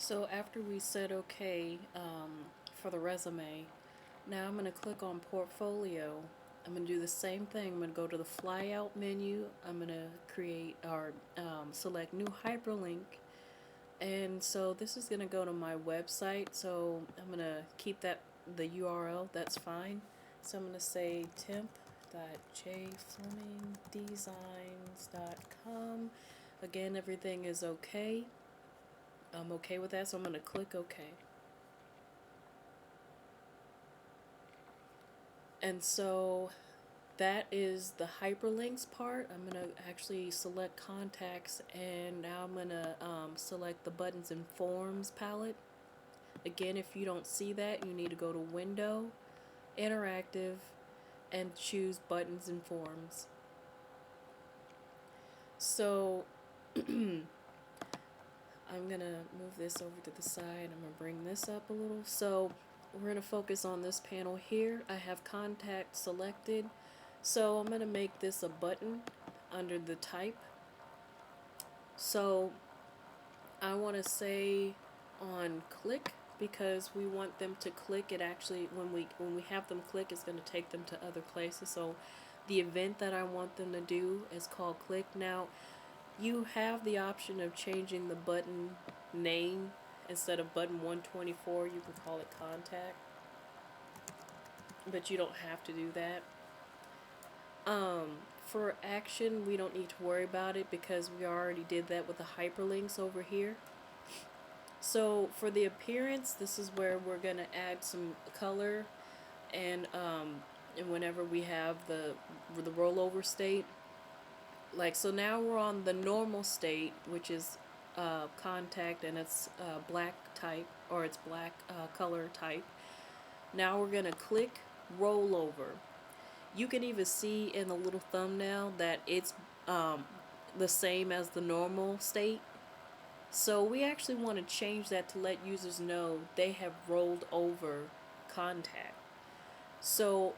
So after we said okay for the resume, now I'm going to click on portfolio. I'm going to do the same thing. I'm going to go to the flyout menu. I'm going to create or select new hyperlink. And so this is going to go to my website. So I'm going to keep that the URL. That's fine. So I'm going to say temp.jflemingdesigns.com. Again, everything is okay. I'm okay with that, so I'm going to click OK. And so that is the hyperlinks part. I'm going to actually select contacts, and now I'm going to select the buttons and forms palette. Again, if you don't see that, you need to go to Window, Interactive, and choose Buttons and Forms. So I'm going to move this over to the side. I'm going to bring this up a little. So we're going to focus on this panel here. I have contact selected. So I'm going to make this a button under the type. So I want to say on click because we want them to click. It actually, when we have them click, it's going to take them to other places. So the event that I want them to do is called click. Now you have the option of changing the button name. Instead of button 124, you can call it contact, but you don't have to do that. For action, we don't need to worry about it because we already did that with the hyperlinks over here. So for the appearance, this is where we're going to add some color, and whenever we have the rollover state, like so now we're on the normal state, which is contact, and it's black type, or it's black color type. Now we're going to click rollover. You can even see in the little thumbnail that it's the same as the normal state. So we actually want to change that to let users know they have rolled over contact. So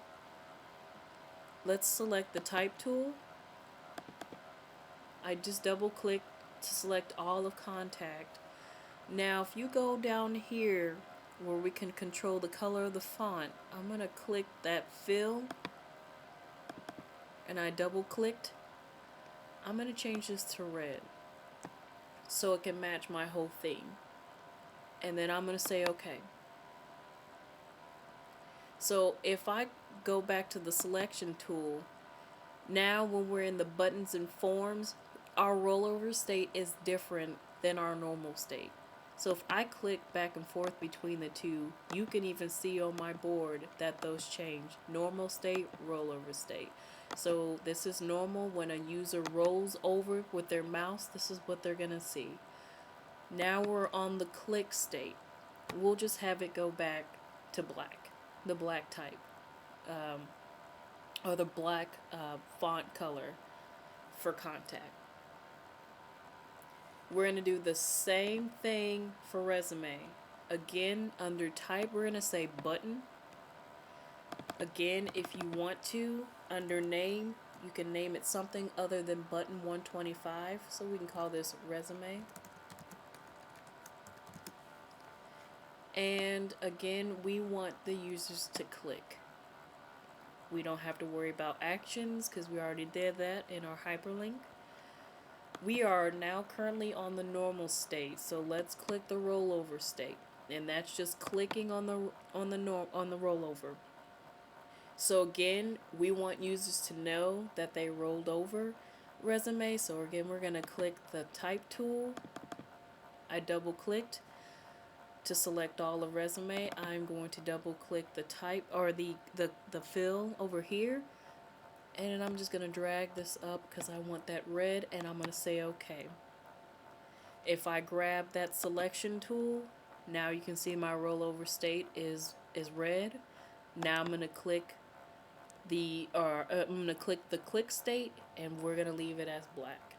let's select the type tool. I just double click to select all of contact. Now if you go down here where we can control the color of the font, I'm going to click that fill, and I double clicked. I'm going to change this to red so it can match my whole theme. And then I'm going to say OK. So if I go back to the selection tool, now when we're in the buttons and forms, our rollover state is different than our normal state. So if I click back and forth between the two, you can even see on my board that those change. Normal state, rollover state. So this is normal. When a user rolls over with their mouse, this is what they're going to see. Now we're on the click state. We'll just have it go back to black, the black type, or the black font color for contact. We're going to do the same thing for resume. Again, under type, we're going to say button. Again, if you want to, under name, you can name it something other than button 125. So we can call this resume. And again, we want the users to click. We don't have to worry about actions because we already did that in our hyperlink. We are now currently on the normal state, so let's click the rollover state, and that's just clicking on the rollover. So again, we want users to know that they rolled over resume. So again, we're going to click the type tool. I double clicked to select all of resume. I'm going to double click the type, or the fill over here, and I'm just going to drag this up because I want that red, and I'm going to say OK. If I grab that selection tool, now you can see my rollover state is red. Now I'm going to click the click state, and we're going to leave it as black.